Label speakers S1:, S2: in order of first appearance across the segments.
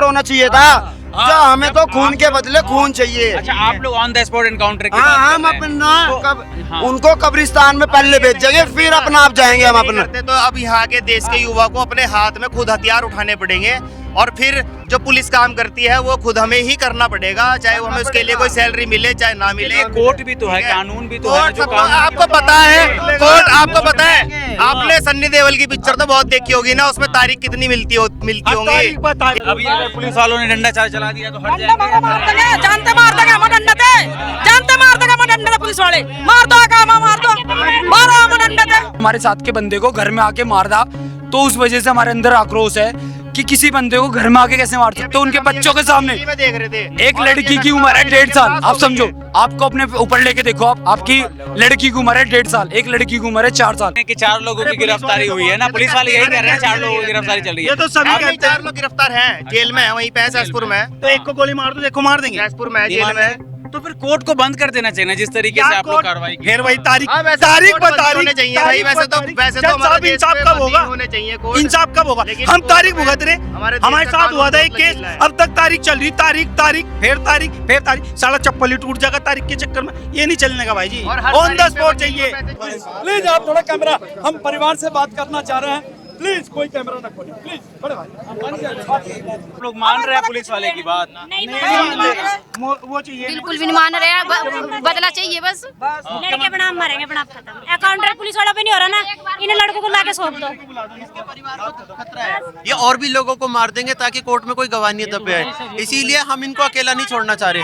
S1: होना चाहिए था। जो हमें तो खून के बदले खून चाहिए।
S2: अच्छा, आप लोग ऑन द स्पॉट एनकाउंटर की
S1: हाँ,
S2: बात
S1: हम
S2: कर रहे हैं।
S1: अपना उनको कब्रिस्तान में पहले भेजेंगे, फिर अपना आप जाएंगे हम अपना।
S3: तो अब यहाँ के देश के युवा को अपने हाथ में खुद हथियार उठाने पड़ेंगे और फिर जो पुलिस काम करती है वो खुद हमें ही करना पड़ेगा, चाहे वो हमें उसके लिए कोई सैलरी मिले चाहे ना मिले।
S2: कोर्ट भी तो है, कानून भी तो है
S3: कोर्ट
S2: जो
S3: सबको
S2: कानून
S3: आपको पता है, कोर्ट आपको पता है, आपने सन्नी देओल की पिक्चर तो बहुत देखी होगी ना, उसमें तारीख कितनी मिलती होंगी।
S2: अभी अगर पुलिस वालों ने डंडा चार्ज चला दिया तो हट जाएंगे।
S4: जानते मार देगा मडंडा जानते मार देगा मडंडा पुलिस वाले मार दो काम मार दो मारो मडंडा।
S5: हमारे साथ के बंदे को घर में आके मार दा, तो उस वजह से हमारे अंदर आक्रोश है कि किसी बंदे को घर में आके कैसे मार सकते हो उनके बच्चों के सामने।
S3: देख रहे थे
S5: एक लड़की की उम्र है 1.5 साल, आप समझो, आपको अपने ऊपर लेके देखो, आप आपकी लड़की की उम्र है 1.5 साल, एक लड़की की उम्र है 4 साल।
S2: कि 4 लोगों की गिरफ्तारी हुई है ना, पुलिस वाले यही कह रहे हैं 4 लोगों की गिरफ्तारी चल रही है।
S3: ये तो सभी कहते हैं। 4 लोग गिरफ्तार हैं, जेल में है, वहीं पे सहसपुर में।
S6: तो एक को गोली मार दो, देखो मार देंगे।
S3: सहसपुर में है, जेल में है।
S2: तो फिर कोर्ट को बंद कर देना चाहिए ना, जिस तरीके से आप लोग कार्रवाई की।
S6: फिर वही तारीख
S3: हाँ, वैसे
S6: तारीख
S3: कोर्ट
S6: पर
S3: बंद होने
S6: तारीख
S3: चाहिए भाई, वैसे तो हमारे देश
S6: इंसाफ
S3: में
S6: कब
S3: बंद
S6: होगा?
S3: होने चाहिए कोर्ट।
S6: इंसाफ कब होगा?
S3: लेकिन
S6: हम
S3: कोर्ट
S6: तारीख
S3: में
S6: भुगत रहे,
S3: हमारे
S6: हमारे
S3: देश का
S6: साथ हुआ था एक
S3: कानून
S6: केस,
S3: बदला है।
S6: अब तक तारीख चल रही, तारीख फिर तारीख, साला चप्पल ही टूट जाएगा तारीख के चक्कर में। ये नहीं चलने का भाई जी,
S3: और हर
S6: ऑन द
S3: तारीख पे
S6: स्पॉट
S3: बच्चे को
S6: चाहिए।
S3: पैसे-
S7: प्लीज आप थोड़ा कैमरा, हम परिवार से बात करना चाह रहे हैं, प्लीज कोई कैमरा ना खोलिए प्लीज। बड़े भाई
S2: आप लोग मान रहे हैं पुलिस वाले की बात?
S6: वो चाहिए
S8: बिल्कुल भी नहीं मान रहे हैं, बदला चाहिए बस।
S4: लड़के बना मरेंगे बना खत्म। अकाउंटर पुलिस वालों पे नहीं हो रहा ना, इन लड़कों को लाके सौंप दो।
S9: ये और भी लोगों को मार देंगे ताकि कोर्ट में कोई गवाह नहीं दबे है, इसीलिए हम इनको अकेला नहीं छोड़ना चाह रहे,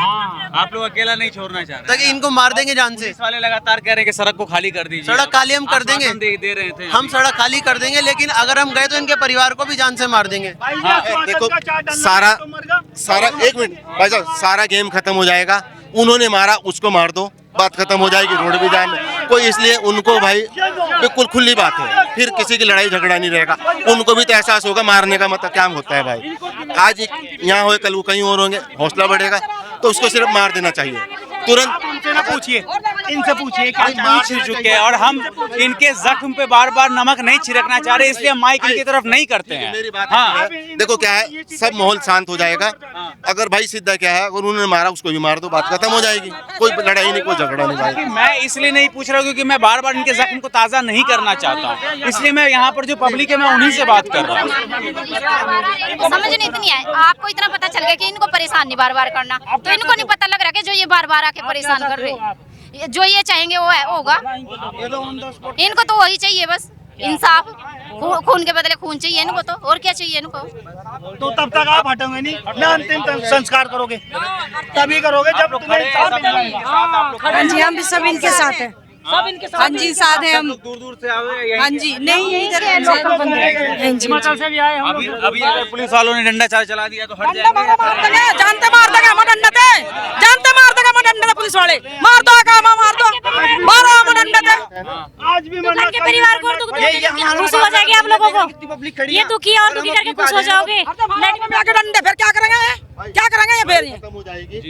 S2: आप लोग अकेला नहीं छोड़ना चाह रहे।
S9: ताकि इनको मार देंगे जान से।
S2: पुलिस वाले लगातार कह रहे हैं कि सड़क को खाली कर दीजिए।
S9: सड़क खाली हम कर देंगे,
S2: दे रहे थे
S9: हम सड़क खाली कर देंगे, लेकिन अगर हम गए तो इनके परिवार को भी जान से मार देंगे।
S3: देखो सारा एक मिनट भाई साहब, सारा गेम खत्म हो जाएगा। उन्होंने मारा, उसको मार दो, बात खत्म हो जाएगी, रोड भी जाम है कोई, इसलिए उनको भाई बिल्कुल खुली बात है, फिर किसी की लड़ाई झगड़ा नहीं रहेगा। उनको भी तो एहसास होगा मारने का मतलब क्या होता है भाई। आज यहाँ हो कल कहीं और होंगे, हौसला बढ़ेगा, तो उसको सिर्फ मार देना चाहिए तुरंत।
S6: पूछिए, इनसे पूछिए
S2: पूछ चुके हैं और हम इनके जख्म पे बार बार नमक नहीं छिड़कना चाह रहे, इसलिए माइक इनकी तरफ नहीं करते हैं।
S3: मेरी बात
S2: हाँ,
S3: देखो क्या है, सब माहौल शांत हो जाएगा। अगर भाई सीधा क्या है, अगर उन्होंने मारा उसको भी मार दो, बात खत्म हो जाएगी, कोई लड़ाई नहीं, कोई झगड़ा नहीं भाई।
S2: मैं इसलिए नहीं पूछ रहा हूँ क्योंकि मैं बार बार इनके जख्म को ताज़ा नहीं करना चाहता हूँ, इसलिए मैं यहाँ पर जो पब्लिक है मैं उन्हीं से बात कर रहा हूँ।
S8: समझ नहीं इतनी है, आपको इतना पता चल गया कि इनको परेशान नहीं बार बार करना, तो इनको नहीं पता लग रहा कि जो ये बार बार आके परेशान कर रहे, जो ये चाहेंगे वो है होगा। इनको तो वही चाहिए बस, इंसाफ, खून के बदले खून चाहिए इनको, तो और क्या चाहिए इनको।
S6: तो तब तक आप हटोगे नहीं ना, अंतिम संस्कार करोगे तभी करोगे जब तुम्हें इंसाफ मिलेगा।
S4: हाँ जी, हम भी सब इनके साथ हैं, सब इनके साथ। हाँ जी, साथ हैं हम।
S2: दूर दूर से आए?
S4: हाँ जी, नहीं यही लोकल बंदे हैं। हिमाचल से भी आए हम।
S2: अभी अगर पुलिस वालों ने डंडा चार्ज चला दिया तो हट जाएंगे।
S4: जानते मार देगा मडंडा जानते मार देगा मडंडा पुलिस वाले मार दो काम मार दो मारो मडंडा।
S6: आज भी
S4: दुकान के परिवार को खुश हो जाएगी आप लोगों को, ये दुखी और दुखी करके खुश हो जाओगे। लड़के में आके डंडे फिर क्या करेंगे, क्या करेंगे ये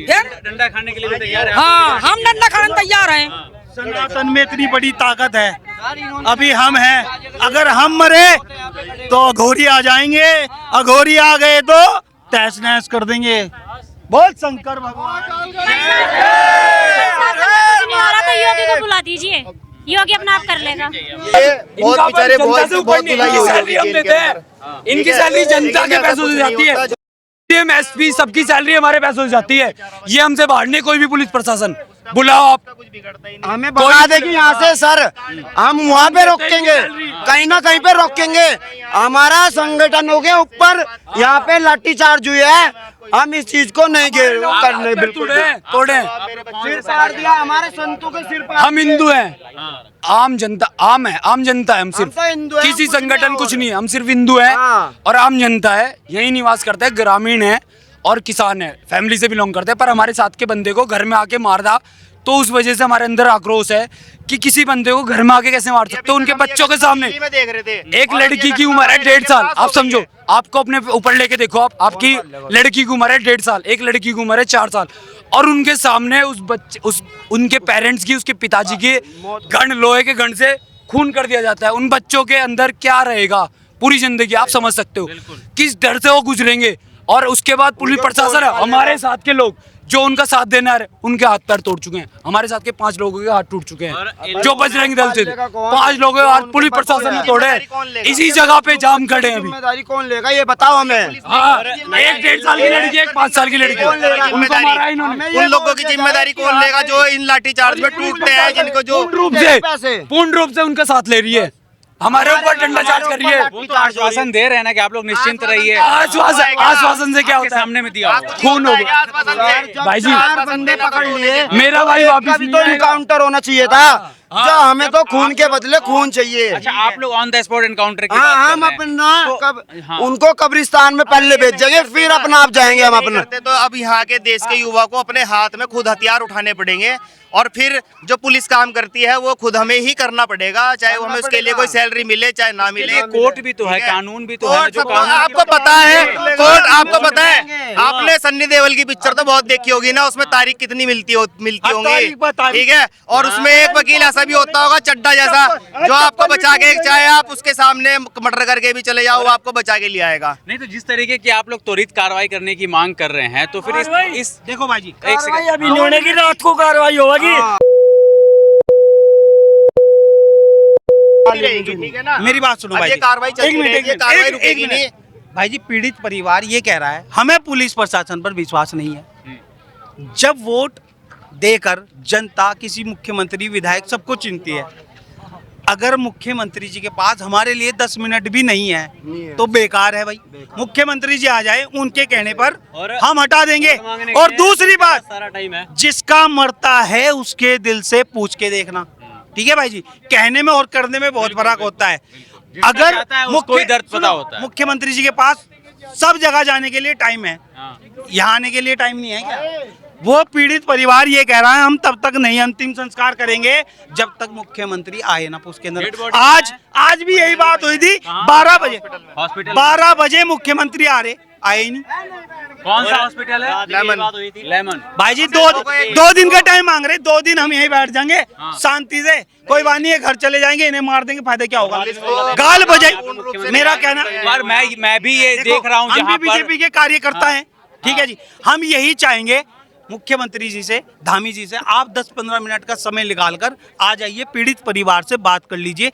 S4: फिर
S2: डंडा खाने के लिए भी तैयार है?
S4: हाँ, हम डंडा खाने तैयार हैं।
S6: सनातन में इतनी बड़ी ताकत है, अभी हम हैं, अगर हम मरे तो अघोरी आ जाएंगे, अघोरी आ गए तो तहस नहस कर देंगे। बोल शंकर भगवान।
S4: नहीं हो रहा तो योगी को बुला दीजिए, योगी अपना आप कर लेगा।
S3: बहुत बेचारे बहुत धुलाई हो
S5: सैलरी हम देते हैं, इनकी सैलरी जनता के पैसों से जाती है, एमएसपी सबकी सैलरी हमारे पैसों से जाती है। ये हमसे बाहर नहीं कोई भी पुलिस प्रशासन, बुलाओ आप,
S1: हमें बता देगी यहाँ से सर, हम वहाँ पे रोकेंगे, कहीं ना कहीं पे रोकेंगे। हमारा संगठन हो गया ऊपर, यहाँ पे लाठीचार्ज हुई है, हम इस चीज को नहीं करने बिल्कुल
S5: तोड़े।
S1: सिर फाड़ दिया हमारे संतों के सिर पर।
S5: हम हिंदू हैं, आम जनता, आम जनता है हम, सिर्फ
S1: हम तो हिंदू हैं,
S5: किसी
S1: कुछ नहीं
S5: संगठन
S1: हो
S5: कुछ नहीं है, हम सिर्फ हिंदू हैं और आम जनता है, यही निवास करता है, ग्रामीण है और किसान है, फैमिली से बिलोंग करते हैं। पर हमारे साथ के बंदे को घर में आके मार दा, तो उस वजह से हमारे अंदर आक्रोश है कि किसी बंदे को घर में आके कैसे मार सकते हो उनके बच्चों के सामने।
S3: देख रहे थे
S5: एक लड़की की उम्र है 1.5 साल, आप समझो, आपको अपने ऊपर लेके देखो, आप आपकी लड़की की उम्र है 1.5 साल, एक लड़की की उम्र है 4 साल, और उनके सामने उनके पेरेंट्स की, उसके पिताजी के गण, लोहे के गण से खून कर दिया जाता है। उन बच्चों के अंदर क्या रहेगा पूरी जिंदगी, आप समझ सकते हो किस डर से वो गुजरेंगे। और उसके बाद पुलिस प्रशासन हमारे साथ के लोग जो उनका साथ देने आ रहे उनके हाथ पैर तोड़ चुके हैं। हमारे साथ के 5 लोगों के हाथ टूट चुके हैं जो बजरंग दल से थे। 5 लोगों के हाथ पुलिस प्रशासन ने तोड़े। इसी जगह पे जाम खड़े हैं अभी।
S1: जिम्मेदारी कौन लेगा ये बताओ हमें।
S5: हाँ, एक 1.5 साल की लड़की, एक 5 साल की लड़की, उनको मारा इन्होंने।
S3: उन लोगों की जिम्मेदारी कौन लेगा जो इन लाठीचार्ज में टूटते हैं, जिनको जो
S5: पूर्ण रूप से उनका साथ ले रही है, हमारे ऊपर डंडा चार्ज कर रही है।
S2: वो तो आश्वासन दे रहे हैं ना कि आप लोग निश्चिंत रहिए।
S5: आश्वासन से क्या होता है?
S2: सामने में दिया
S5: खून हो गया भाई जी।
S1: 4 बंदे पकड़ लिए,
S5: मेरा भाई वापिस
S1: तो इनकाउंटर होना चाहिए था। जो हमें तो खून के बदले खून चाहिए।
S2: अच्छा, आप लोग ऑन द स्पॉट एनकाउंटर की
S1: हाँ,
S2: बात
S1: हम
S2: कर रहे हैं।
S1: अपना उनको कब्रिस्तान में पहले भेजेंगे, फिर अपना आप जाएंगे हम अपना।
S3: तो अब यहाँ के देश के युवा को अपने हाथ में खुद हथियार उठाने पड़ेंगे और फिर जो पुलिस काम करती है वो खुद हमें ही करना पड़ेगा, चाहे वो हमें उसके लिए कोई सैलरी मिले चाहे ना मिले।
S2: कोर्ट भी तो है, कानून भी तो है जो कानून
S3: आपको पता है, कोर्ट आपको पता है, आपने सन्नी देओल की पिक्चर तो बहुत देखी होगी ना, उसमें तारीख कितनी मिलती होंगी, ठीक है। और उसमें एक वकील ऐसा भी होता होगा चड्डा जैसा, जो आपको बचा के, चाहे आप उसके सामने मर्डर करके भी चले जाओ, वो आपको बचा के ले आएगा।
S2: नहीं तो जिस तरीके की आप लोग त्वरित कार्रवाई करने की मांग कर रहे हैं तो फिर इस
S6: देखो भाई जी,
S2: एक सेकंड,
S6: अभी नहीं होने की, रात को कार्रवाई होगी।
S3: ठीक है ना,
S6: मेरी बात सुनो भाई जी,
S3: कार्रवाई चलती रहेगी, कार्रवाई रुकेगी नहीं।
S6: भाई जी, पीड़ित परिवार ये कह रहा है हमें पुलिस प्रशासन पर विश्वास नहीं है। जब वोट देकर जनता किसी मुख्यमंत्री विधायक सबको चुनती है, अगर मुख्यमंत्री जी के पास हमारे लिए 10 मिनट भी नहीं है तो बेकार है भाई। मुख्यमंत्री जी आ जाए, उनके कहने पर हम हटा देंगे। और दूसरी बात, जिसका मरता है उसके दिल से पूछ के देखना, ठीक है भाई जी। कहने में और करने में बहुत फर्क होता है। अगर मुख्यमंत्री जी के पास सब जगह जाने के लिए टाइम है, यहाँ आने के लिए टाइम नहीं है क्या? वो पीड़ित परिवार ये कह रहा है हम तब तक नहीं अंतिम संस्कार करेंगे जब तक मुख्यमंत्री आए ना उसके अंदर। आज भी यही बात हुई थी, 12 बजे, 12 बजे मुख्यमंत्री आ रहे, आए ही नहीं।
S2: कौन सा हॉस्पिटल है? लेमन।
S6: भाई जी, दो दिन का टाइम मांग रहे, 2 दिन हम यहीं बैठ जाएंगे शांति से, कोई बात नहीं है, घर चले जाएंगे, इन्हें मार देंगे, फायदा क्या होगा? गाल बजाई, मेरा कहना।
S2: मैं भी ये देख रहा हूँ,
S6: हम भी बीजेपी के कार्यकर्ता हैं, ठीक है जी। हम यही चाहेंगे मुख्यमंत्री जी से, धामी जी से, आप 10-15 मिनट का समय निकालकर आ जाइए, पीड़ित परिवार से बात कर लीजिए,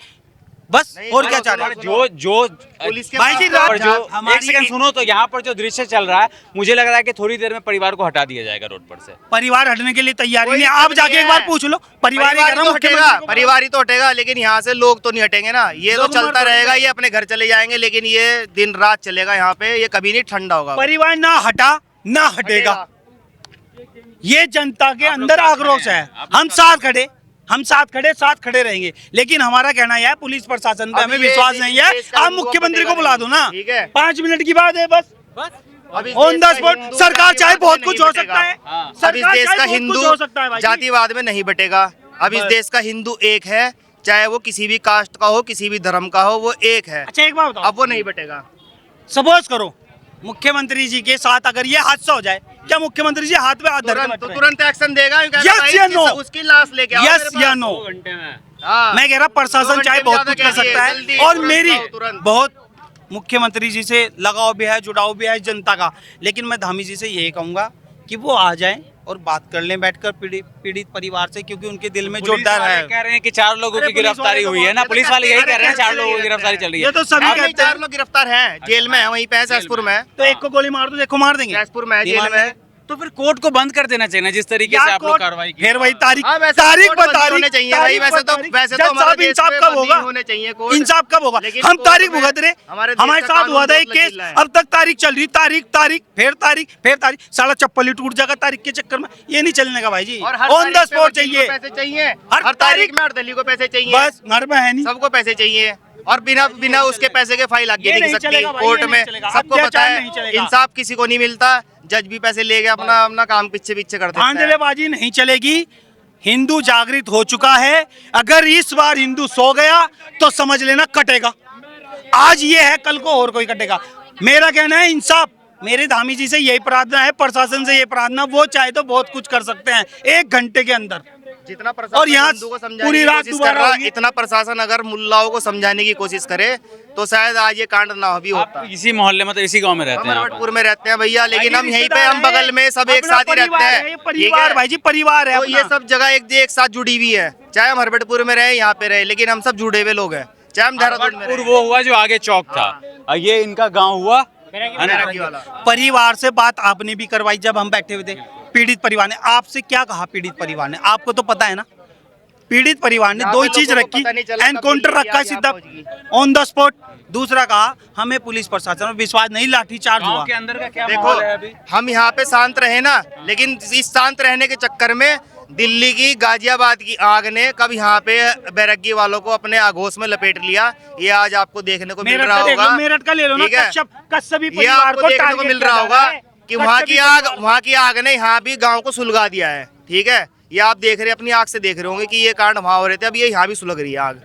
S6: बस। और क्या चाह रहे हैं?
S2: जो
S6: पुलिस के भाई जी,
S2: एक सेकंड सुनो, तो यहाँ पर जो दृश्य चल रहा है, मुझे लग रहा है कि थोड़ी देर में परिवार को हटा दिया जाएगा रोड पर से।
S6: परिवार हटने के लिए तैयारी नहीं, आप जाके एक बार पूछ लो। परिवार ही
S3: तो हटेगा, लेकिन यहाँ से लोग तो नहीं हटेंगे ना। ये तो चलता रहेगा, ये अपने घर चले जाएंगे, लेकिन ये दिन रात चलेगा यहाँ पे, ये कभी नहीं ठंडा होगा।
S6: परिवार ना हटा ना हटेगा, ये जनता के अंदर आक्रोश है। हम साथ खड़े रहेंगे। लेकिन हमारा कहना यह है, पुलिस प्रशासन पे हमें विश्वास नहीं है। आप मुख्यमंत्री को बुला दो ना, 5 मिनट की बात है बस। ऑन द स्पॉट सरकार चाहे बहुत कुछ हो सकता है।
S3: अब इस देश का हिंदू जातिवाद में नहीं बटेगा। अब इस देश का हिंदू एक है, चाहे वो किसी भी कास्ट का हो, किसी भी धर्म का हो, वो एक है।
S6: अच्छा, एक बात बताओ,
S3: अब वो नहीं बटेगा।
S6: सपोज करो मुख्यमंत्री जी के साथ अगर ये हादसा हो जाए, क्या मुख्यमंत्री जी हाथ पे हाथ धर
S3: तो तुरंत एक्शन देगा?
S6: यस या नो?
S3: उसकी लाश लेके आओ।
S6: यस या नो? मैं कह रहा प्रशासन चाहे बहुत कुछ कर सकता है। और मेरी बहुत मुख्यमंत्री जी से लगाव भी है, जुड़ाव भी है जनता का, लेकिन मैं धामी जी से यही कहूंगा कि वो आ जाएं और बात कर लें बैठकर पीड़ित परिवार से, क्योंकि उनके दिल में जो डर है।
S2: कह रहे हैं कि 4 लोगों की गिरफ्तारी हुई है ना, पुलिस वाले यही कह रहे हैं 4 लोगों की गिरफ्तारी चल रही है।
S6: ये तो सभी कहते हैं।
S3: 4 लोग गिरफ्तार हैं, जेल में है, वहीं पे है, सहसपुर में।
S6: तो एक को गोली मार दो, देखो मार देंगे।
S3: सहसपुर में जेल में,
S2: तो फिर कोर्ट को बंद कर देना चाहिए ना, जिस तरीके से आप लोग कार्रवाई की।
S6: फिर वही तारीख
S3: होने चाहिए भाई। वैसे तो हमारे देश
S6: इंसाफ
S3: में
S6: कब होगा?
S3: होने चाहिए कोर्ट।
S6: इंसाफ कब होगा? हम तारीख भुगत रहे, हमारे साथ हुआ था एक केस, अब तक तारीख चल रही, तारीख फिर तारीख, साला चप्पल ही टूट जाएगा तारीख के चक्कर में। ये नहीं चलने का भाई जी, ऑन द स्पॉट चाहिए।
S3: पैसे चाहिए,
S6: हर तारीख
S3: में हड़ताली को पैसे चाहिए,
S6: बस घर में है नहीं,
S3: सबको पैसे चाहिए। और बिना उसके पैसे के फाइल आगे नहीं सकती कोर्ट में। सबको पता है इंसाफ किसी को नहीं मिलता, जज भी पैसे ले गए, अपना काम पीछे करते हैं।
S6: धांधलेबाजी नहीं चलेगी। हिंदू जागृत हो चुका है, अगर इस बार हिंदू सो गया तो समझ लेना कटेगा। आज ये है, कल को और कोई कटेगा। मेरा कहना है इंसाफ। मेरे धामी जी से यही प्रार्थना है, प्रशासन से यही प्रार्थना, वो चाहे तो बहुत कुछ कर सकते हैं 1 घंटे के अंदर।
S3: जितना
S6: और यहाँ
S3: हिंदू को समझाने
S6: पूरी
S3: की
S6: रात
S3: कोशिश कर
S6: दोबारा
S3: रहा,
S6: होगी।
S3: इतना प्रशासन अगर मुल्लाओं को समझाने की कोशिश करे तो शायद आज ये कांड ना भी होता।
S2: आप इसी मोहल्ले में, तो इसी गांव में रहते
S3: हम
S2: हैं यहाँ पर?
S3: हरवटपुर में रहते हैं भैया, लेकिन हम यहीं पे,
S6: रिश्तेदार
S3: हम बगल में सब एक
S6: अपना
S3: साथ ही रहते
S6: परिवार है,
S3: हैं।
S6: ये
S3: ठीक
S6: परिवार
S3: है?
S6: भाई जी, परिवार है
S3: तो ये
S6: अपना।
S3: सब जगह एक साथ जुड़ी हुई है, चाहे हम हरवटपुर में रहे, यहाँ पे रहे, लेकिन हम सब जुड़े हुए लोग हैं, चाहे हम देहरादून में
S2: हरवटपुर
S3: रहे।
S2: वो हुआ जो आगे चौक था, और ये इनका गांव हुआ है ना?
S3: बैरागी वाला।
S6: परिवार से बात आपने भी करवाई जब हम बैठे हुए थे। पीड़ित परिवार ने आपसे क्या कहा? पीड़ित परिवार ने, आपको तो पता है ना, पीड़ित परिवार ने
S3: यहाँ
S6: दो
S3: पे
S6: ही चीज
S3: लोगों को
S6: रखी,
S3: पता नहीं चला,
S6: एनकाउंटर
S3: कब
S6: रखा
S3: ये
S6: सीधा
S3: आग पहुंच गई।
S6: On the spot. दूसरा कहा हमें पुलिस प्रशासन पर विश्वास नहीं, लाठीचार्ज
S2: गांव
S6: हुआ।
S2: के अंदर का क्या
S3: देखो
S2: माहौल है अभी?
S3: हम यहाँ पे शांत रहे ना, लेकिन इस शांत रहने के चक्कर में दिल्ली की गाजियाबाद की आग ने कब यहाँ पे बैरगी वालों को अपने आगोश में लपेट लिया, ये आज आपको देखने को मिल
S6: मेरठ
S3: रहा
S6: का देख लो,
S3: होगा।
S6: मेरठ का ले लो ना,
S3: ठीक है?
S6: कश्यपी
S3: ये
S6: परिवार
S3: आपको
S6: को
S3: देखने को
S6: टारगेट
S3: मिल
S6: किया
S3: रहा
S6: जा
S3: होगा
S6: है।
S3: कि
S6: कश्यपी परिवार-
S3: वहाँ की आग ने यहाँ भी गांव को सुलगा दिया है। ठीक है, ये आप देख रहे, अपनी आंख से देख रहे होंगे कि ये कांड वहाँ हो रहे थे, अब ये यहाँ भी सुलग रही है आग।